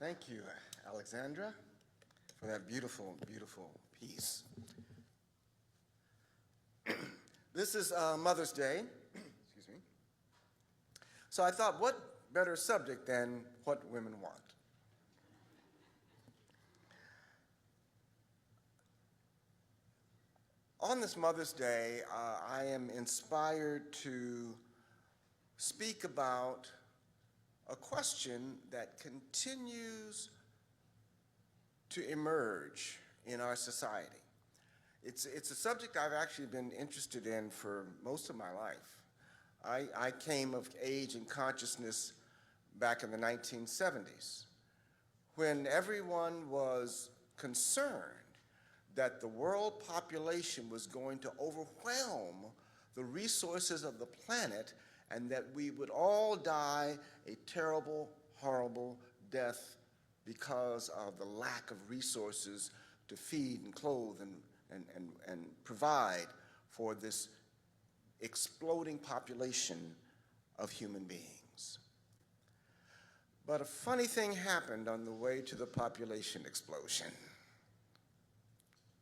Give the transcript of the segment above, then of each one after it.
Thank you, Alexandra, for that beautiful, beautiful piece. This is Mother's Day, excuse me. So I thought, what better subject than what women want? On this Mother's Day, I am inspired to speak about a question that continues to emerge in our society. It's a subject I've actually been interested in for most of my life. I came of age and consciousness back in the 1970s, when everyone was concerned that the world population was going to overwhelm the resources of the planet and that we would all die a terrible, horrible death because of the lack of resources to feed and clothe and provide for this exploding population of human beings. But a funny thing happened on the way to the population explosion.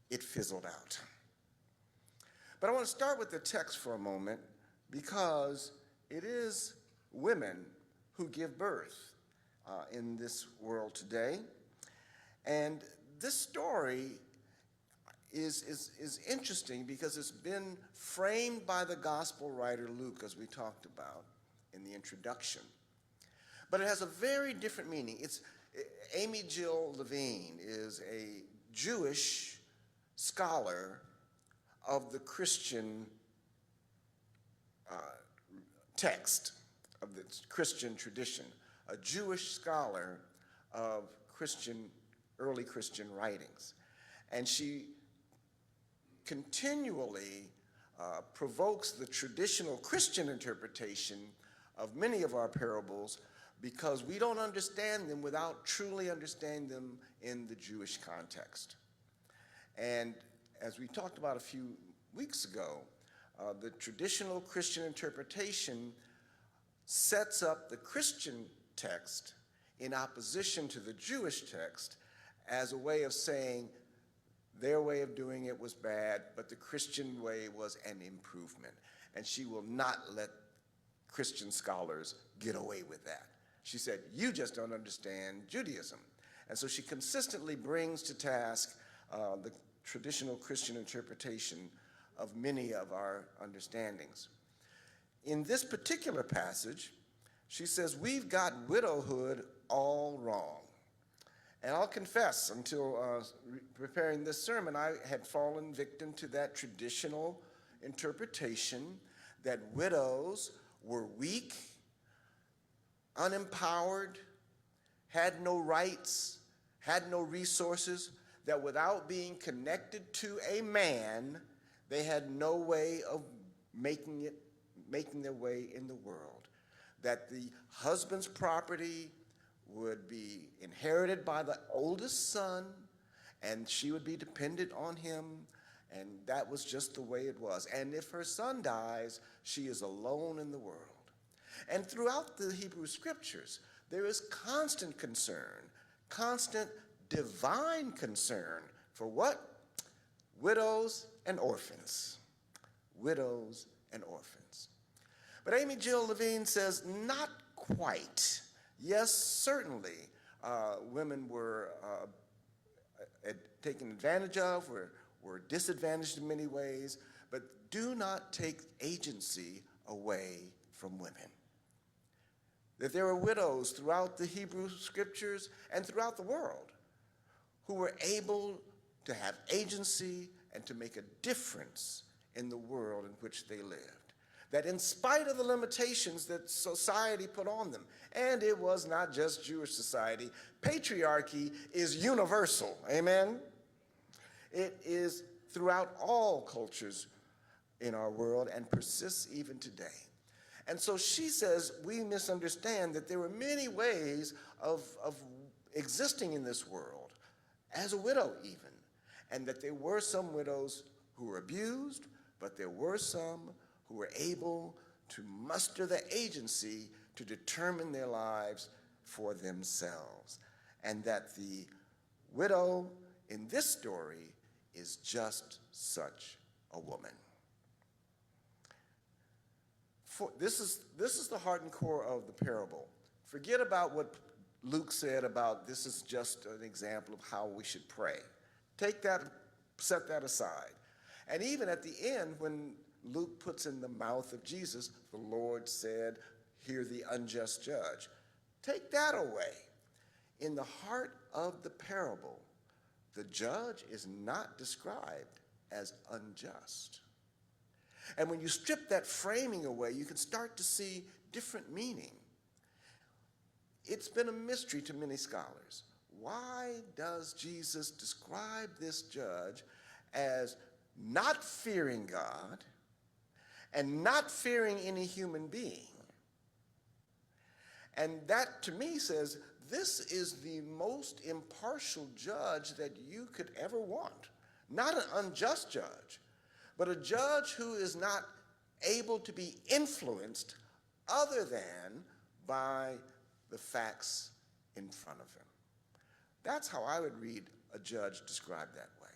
It fizzled out. But I want to start with the text for a moment because it is women who give birth in this world today. And this story is interesting because it's been framed by the gospel writer Luke, as we talked about in the introduction. But it has a very different meaning. Amy-Jill Levine is a Jewish scholar of the Christian text, of the Christian tradition, a Jewish scholar of early Christian writings. And she continually provokes the traditional Christian interpretation of many of our parables because we don't understand them without truly understanding them in the Jewish context. And as we talked about a few weeks ago, the traditional Christian interpretation sets up the Christian text in opposition to the Jewish text as a way of saying their way of doing it was bad, but the Christian way was an improvement. And she will not let Christian scholars get away with that. She said, you just don't understand Judaism. And so she consistently brings to task the traditional Christian interpretation of many of our understandings. In this particular passage, she says, we've got widowhood all wrong. And I'll confess, until preparing this sermon, I had fallen victim to that traditional interpretation that widows were weak, unempowered, had no rights, had no resources, that without being connected to a man, they had no way of making their way in the world. That the husband's property would be inherited by the oldest son, and she would be dependent on him, and that was just the way it was. And if her son dies, she is alone in the world. And throughout the Hebrew scriptures, there is constant concern, constant divine concern for what? Widows and orphans. Widows and orphans. But Amy-Jill Levine says, not quite. Yes, certainly, women were taken advantage of, were disadvantaged in many ways, but do not take agency away from women. That there were widows throughout the Hebrew scriptures and throughout the world who were able to have agency and to make a difference in the world in which they lived. That in spite of the limitations that society put on them, and it was not just Jewish society, patriarchy is universal, amen? It is throughout all cultures in our world and persists even today. And so she says we misunderstand that there were many ways of existing in this world, as a widow even, and that there were some widows who were abused, but there were some who were able to muster the agency to determine their lives for themselves. and that the widow in this story is just such a woman. This is the heart and core of the parable. Forget about what Luke said about this is just an example of how we should pray. Take that, set that aside. And even at the end, when Luke puts in the mouth of Jesus, the Lord said, "Hear the unjust judge." Take that away. In the heart of the parable, the judge is not described as unjust. And when you strip that framing away, you can start to see different meaning. It's been a mystery to many scholars. Why does Jesus describe this judge as not fearing God and not fearing any human being? And that, to me, says this is the most impartial judge that you could ever want. Not an unjust judge, but a judge who is not able to be influenced other than by the facts in front of him. That's how I would read a judge described that way.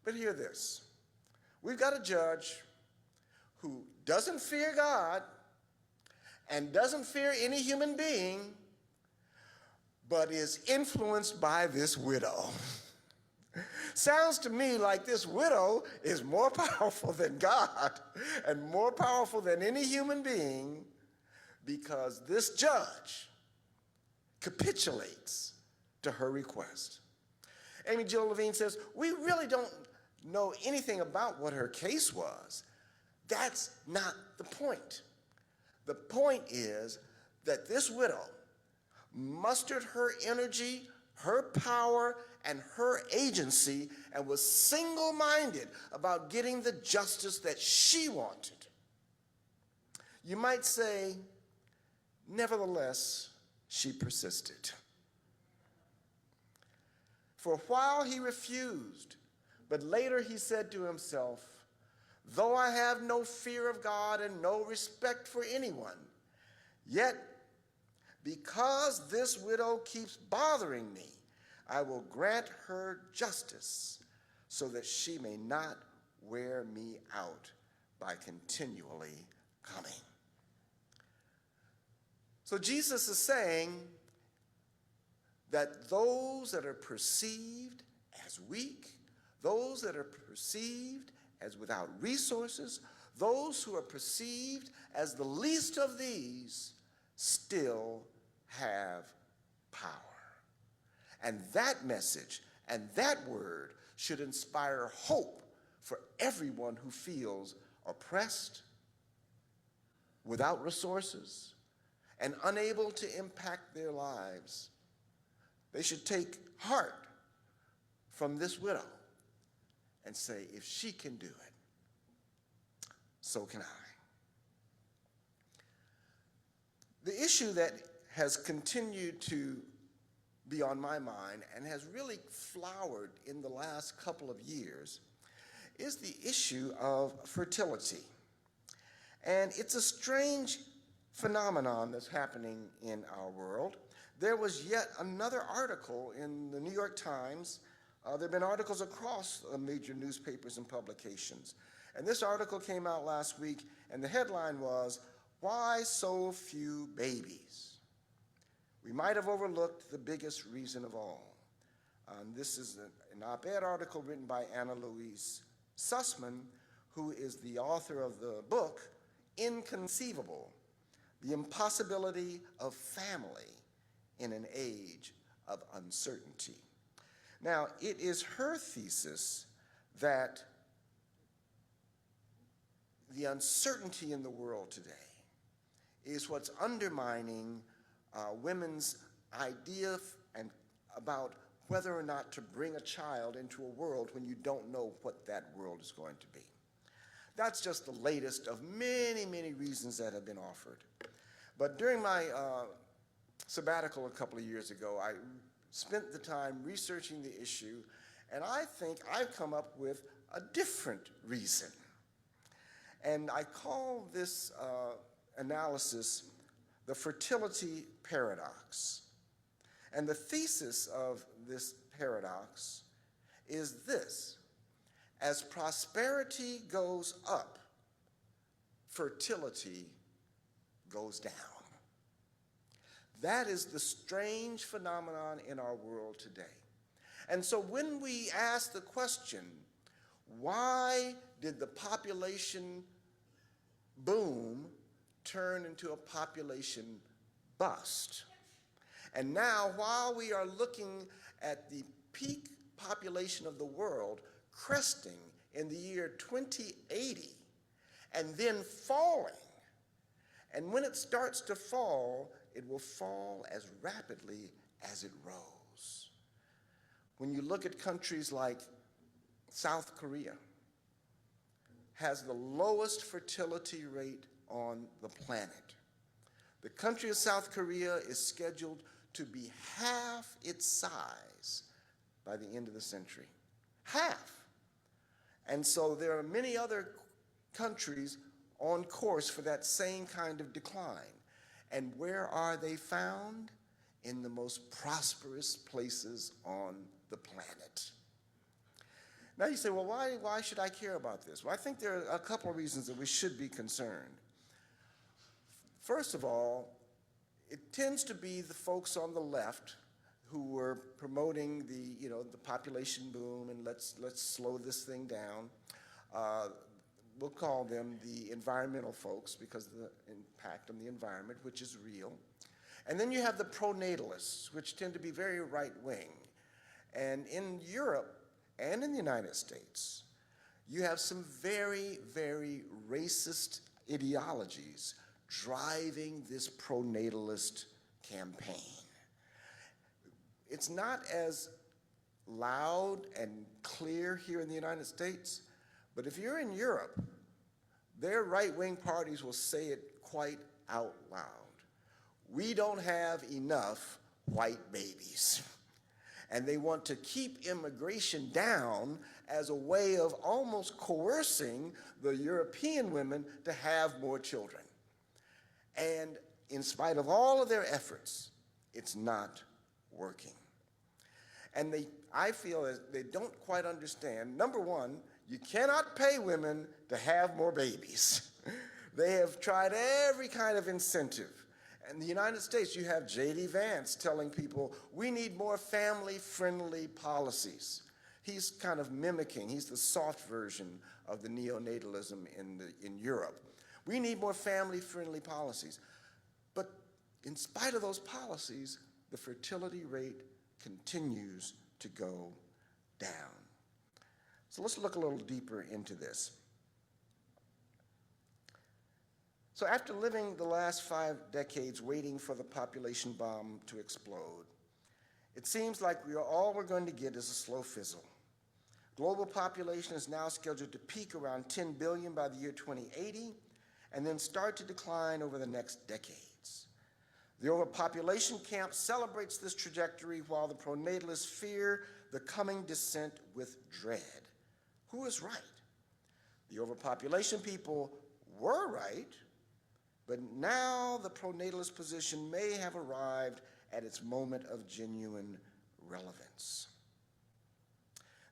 But hear this. We've got a judge who doesn't fear God and doesn't fear any human being, but is influenced by this widow. Sounds to me like this widow is more powerful than God and more powerful than any human being, because this judge capitulates to her request. Amy-Jill Levine says, we really don't know anything about what her case was. That's not the point. The point is that this widow mustered her energy, her power, and her agency, and was single-minded about getting the justice that she wanted. You might say, nevertheless, she persisted. For a while he refused, but later he said to himself, though I have no fear of God and no respect for anyone, yet because this widow keeps bothering me, I will grant her justice so that she may not wear me out by continually coming. So Jesus is saying that those that are perceived as weak, those that are perceived as without resources, those who are perceived as the least of these still have power. And that message and that word should inspire hope for everyone who feels oppressed, without resources, and unable to impact their lives. They should take heart from this widow and say, if she can do it, so can I. The issue that has continued to be on my mind and has really flowered in the last couple of years is the issue of fertility. And it's a strange phenomenon that's happening in our world. There was yet another article in the New York Times. There have been articles across major newspapers and publications. And this article came out last week, and the headline was, "Why So Few Babies?" We might have overlooked the biggest reason of all. This is an op-ed article written by Anna Louise Sussman, who is the author of the book, Inconceivable: The Impossibility of Family in an Age of Uncertainty. Now, it is her thesis that the uncertainty in the world today is what's undermining women's idea about whether or not to bring a child into a world when you don't know what that world is going to be. That's just the latest of many, many reasons that have been offered. But during my sabbatical a couple of years ago, I spent the time researching the issue, and I think I've come up with a different reason. And I call this analysis the fertility paradox. And the thesis of this paradox is this: as prosperity goes up, fertility goes down. That is the strange phenomenon in our world today. And so when we ask the question, why did the population boom turn into a population bust? And now, while we are looking at the peak population of the world cresting in the year 2080 and then falling, and when it starts to fall, it will fall as rapidly as it rose. When you look at countries like South Korea, has the lowest fertility rate on the planet. The country of South Korea is scheduled to be half its size by the end of the century. Half. And so there are many other countries on course for that same kind of decline. And where are they found? In the most prosperous places on the planet. Now you say, well, why should I care about this? Well, I think there are a couple of reasons that we should be concerned. First of all, it tends to be the folks on the left who were promoting the population boom and let's slow this thing down. We'll call them the environmental folks because of the impact on the environment, which is real. And then you have the pronatalists, which tend to be very right-wing. And in Europe and in the United States, you have some very, very racist ideologies driving this pronatalist campaign. It's not as loud and clear here in the United States, but if you're in Europe, their right-wing parties will say it quite out loud. We don't have enough white babies. And they want to keep immigration down as a way of almost coercing the European women to have more children. And in spite of all of their efforts, it's not working. And I feel that they don't quite understand. Number one, you cannot pay women to have more babies. They have tried every kind of incentive. In the United States, you have J.D. Vance telling people, we need more family-friendly policies. He's kind of mimicking, he's the soft version of the neonatalism in Europe. We need more family-friendly policies. But in spite of those policies, the fertility rate continues to go down. So let's look a little deeper into this. So after living the last 5 decades waiting for the population bomb to explode, it seems like all we're going to get is a slow fizzle. Global population is now scheduled to peak around 10 billion by the year 2080 and then start to decline over the next decades. The overpopulation camp celebrates this trajectory while the pronatalists fear the coming descent with dread. Who is right? The overpopulation people were right, but now the pronatalist position may have arrived at its moment of genuine relevance.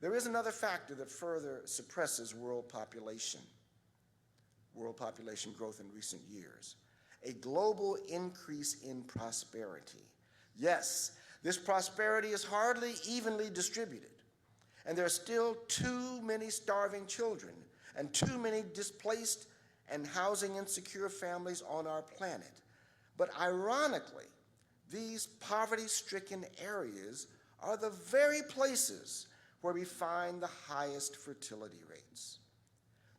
There is another factor that further suppresses world population growth in recent years: a global increase in prosperity. Yes, this prosperity is hardly evenly distributed, and there are still too many starving children and too many displaced and housing insecure families on our planet. But ironically, these poverty-stricken areas are the very places where we find the highest fertility rates.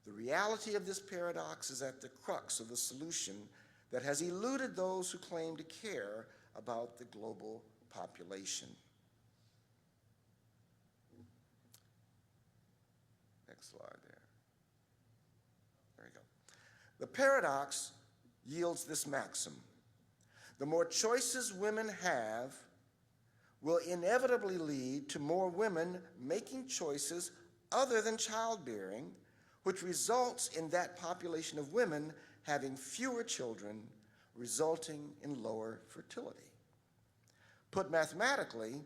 The reality of this paradox is at the crux of the solution that has eluded those who claim to care about the global population. Next slide there. There you go. The paradox yields this maxim: the more choices women have will inevitably lead to more women making choices other than childbearing, which results in that population of women having fewer children, resulting in lower fertility. Put mathematically,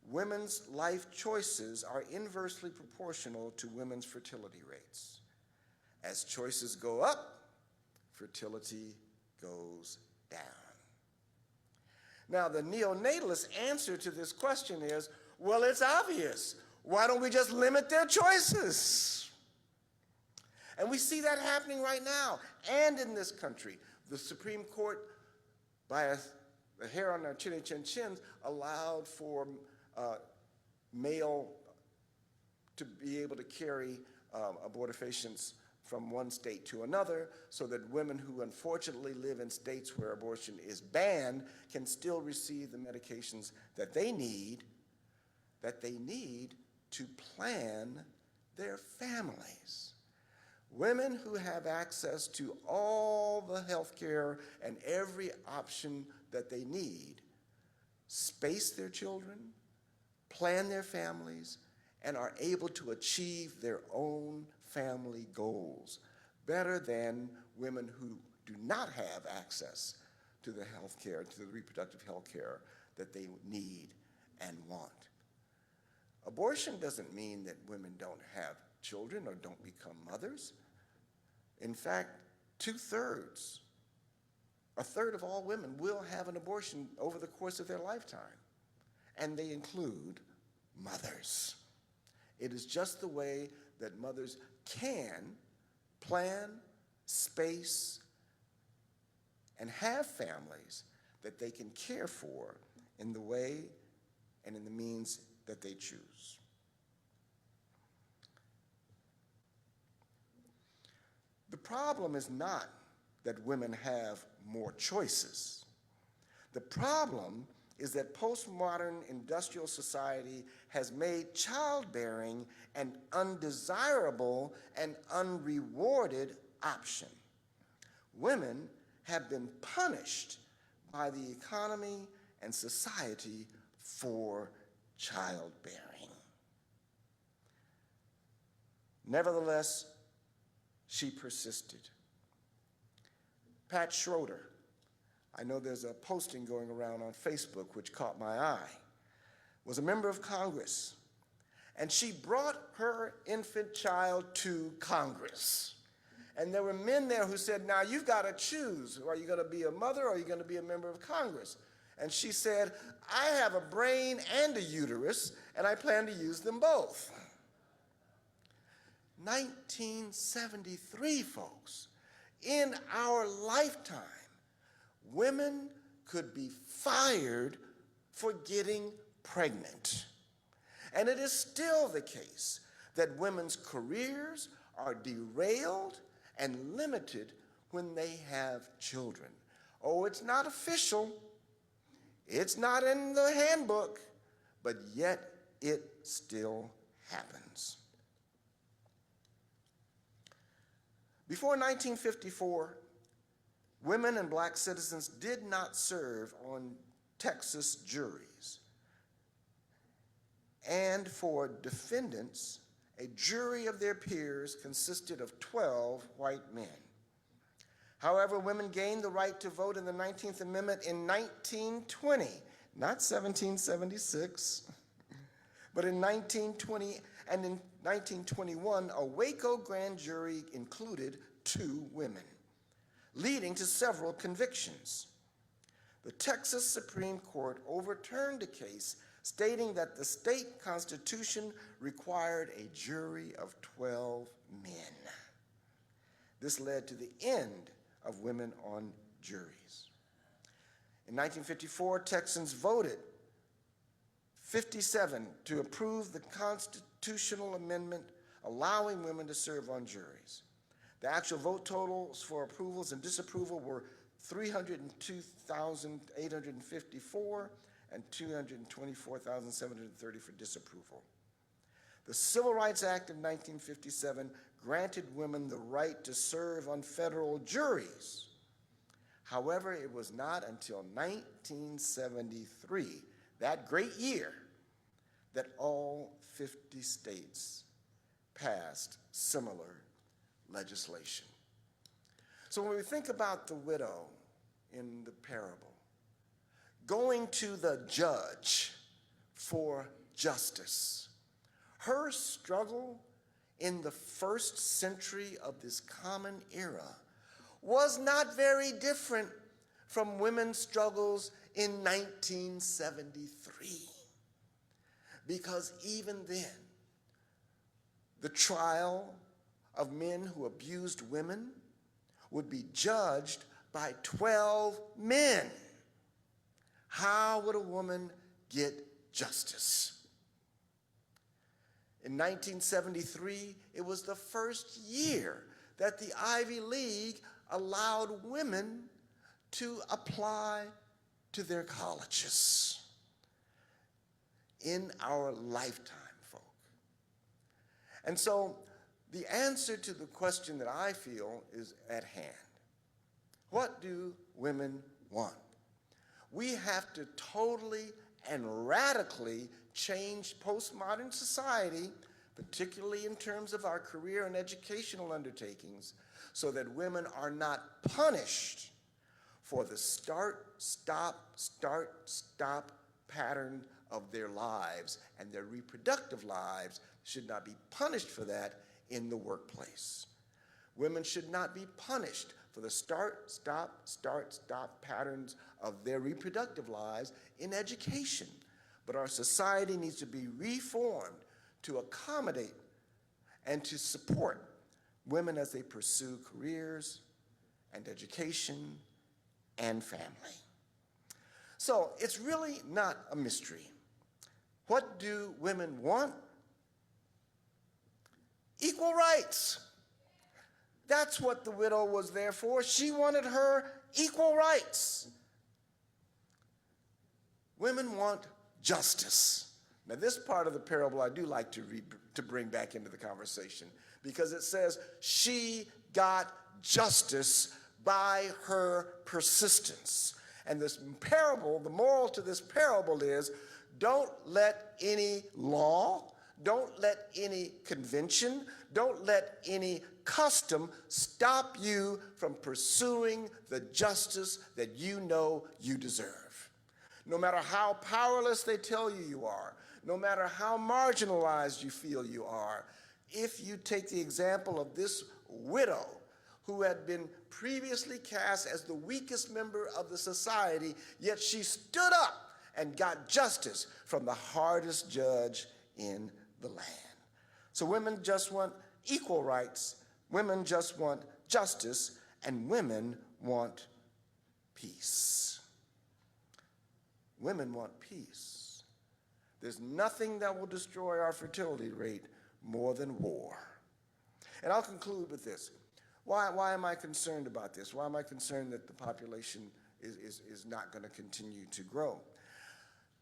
women's life choices are inversely proportional to women's fertility rates. As choices go up, fertility goes down. Now, the neonatalist answer to this question is, well, it's obvious. Why don't we just limit their choices? And we see that happening right now and in this country. The Supreme Court, by the hair on our chins, allowed for male to be able to carry abortifacients from one state to another, so that women who unfortunately live in states where abortion is banned can still receive the medications that they need to plan their families. Women who have access to all the health care and every option that they need space their children, plan their families, and are able to achieve their own family goals better than women who do not have access to the health care, to the reproductive health care that they need and want. Abortion doesn't mean that women don't have children or don't become mothers. In fact, a third of all women will have an abortion over the course of their lifetime, and they include mothers. It is just the way that mothers can plan, space, and have families that they can care for in the way and in the means that they choose. The problem is not that women have more choices. The problem is that postmodern industrial society has made childbearing an undesirable and unrewarded option. Women have been punished by the economy and society for childbearing. Nevertheless, she persisted. Pat Schroeder, I know there's a posting going around on Facebook which caught my eye, was a member of Congress, and she brought her infant child to Congress. And there were men there who said, now you've got to choose. Are you going to be a mother or are you going to be a member of Congress? And she said, I have a brain and a uterus, and I plan to use them both. 1973, folks. In our lifetime, women could be fired for getting pregnant. And it is still the case that women's careers are derailed and limited when they have children. Oh, it's not official. It's not in the handbook, but yet it still happens. Before 1954, women and black citizens did not serve on Texas juries. And for defendants, a jury of their peers consisted of 12 white men. However, women gained the right to vote in the 19th Amendment in 1920, not 1776, but in 1920, and in 1921, a Waco grand jury included 2 women, leading to several convictions. The Texas Supreme Court overturned a case stating that the state constitution required a jury of 12 men. This led to the end of women on juries. In 1954, Texans voted 57 to approve the constitutional amendment allowing women to serve on juries. The actual vote totals for approvals and disapproval were 302,854 and 224,730 for disapproval. The Civil Rights Act of 1957 granted women the right to serve on federal juries. However, it was not until 1973, that great year, that all 50 states passed similar legislation. So when we think about the widow in the parable, going to the judge for justice. Her struggle in the first century of this common era was not very different from women's struggles in 1973. Because even then, the trial of men who abused women would be judged by 12 men. How would a woman get justice? In 1973, it was the first year that the Ivy League allowed women to apply to their colleges. In our lifetime, folk. And so the answer to the question that I feel is at hand. What do women want? We have to totally and radically change postmodern society, particularly in terms of our career and educational undertakings, so that women are not punished for the start, stop pattern of their lives, and their reproductive lives should not be punished for that in the workplace. Women should not be punished for the start, stop patterns of their reproductive lives in education. But our society needs to be reformed to accommodate and to support women as they pursue careers and education and family. So it's really not a mystery. What do women want? Equal rights. That's what the widow was there for. She wanted her equal rights. Women want justice. Now, this part of the parable I do like to bring back into the conversation, because it says she got justice by her persistence. And this parable, the moral to this parable is, don't let any law, don't let any convention, don't let any custom stop you from pursuing the justice that you know you deserve. No matter how powerless they tell you you are, no matter how marginalized you feel you are, if you take the example of this widow who had been previously cast as the weakest member of the society, yet she stood up and got justice from the hardest judge in the land. So women just want equal rights, women just want justice, and women want peace. Women want peace. There's nothing that will destroy our fertility rate more than war. And I'll conclude with this. Why am I concerned about this? Why am I concerned that the population is not going to continue to grow?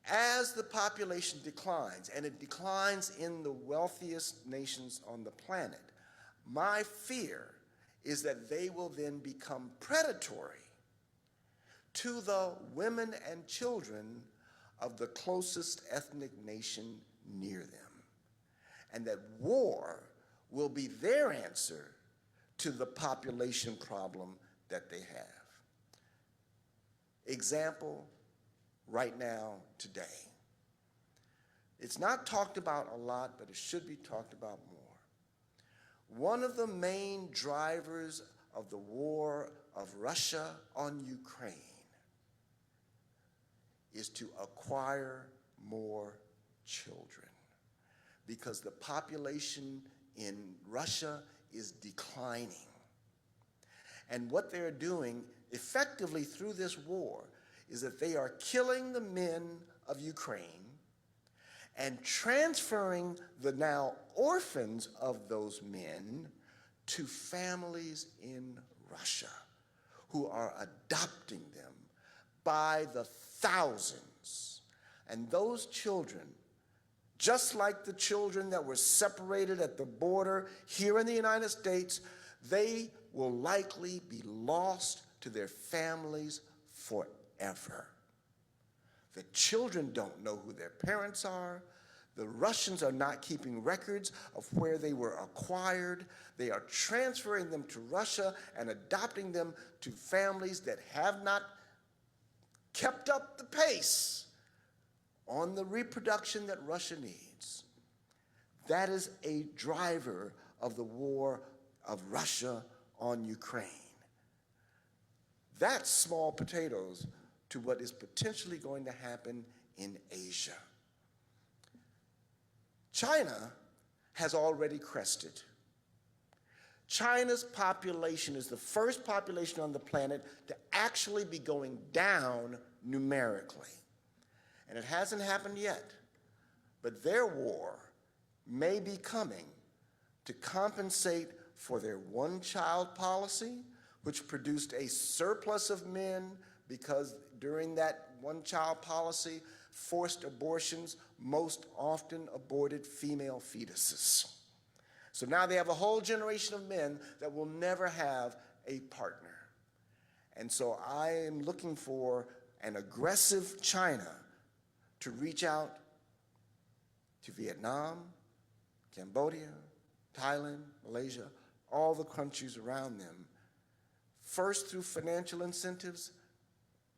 As the population declines, and it declines in the wealthiest nations on the planet, my fear is that they will then become predatory to the women and children of the closest ethnic nation near them, and that war will be their answer to the population problem that they have. Example, right now, today. It's not talked about a lot, but it should be talked about more. One of the main drivers of the war of Russia on Ukraine is to acquire more children, because the population in Russia is declining. And what they're doing effectively through this war is that they are killing the men of Ukraine and transferring the now orphans of those men to families in Russia who are adopting them by the thousands. And those children, just like the children that were separated at the border here in the United States, they will likely be lost to their families forever. The children don't know who their parents are. The Russians are not keeping records of where they were acquired. They are transferring them to Russia and adopting them to families that have not kept up the pace on the reproduction that Russia needs. That is a driver of the war of Russia on Ukraine. That's small potatoes to what is potentially going to happen in Asia. China has already crested. China's population is the first population on the planet to actually be going down numerically. And it hasn't happened yet, but their war may be coming to compensate for their one-child policy, which produced a surplus of men because during that one-child policy, forced abortions most often aborted female fetuses. So now they have a whole generation of men that will never have a partner. And so I am looking for an aggressive China to reach out to Vietnam, Cambodia, Thailand, Malaysia, all the countries around them, first through financial incentives,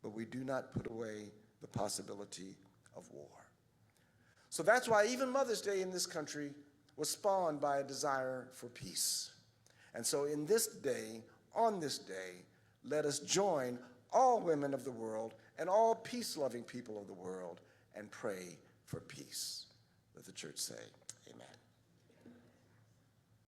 but we do not put away the possibility of war. So that's why even Mother's Day in this country was spawned by a desire for peace. And so in this day, on this day, let us join all women of the world and all peace-loving people of the world and pray for peace. Let the church say, amen.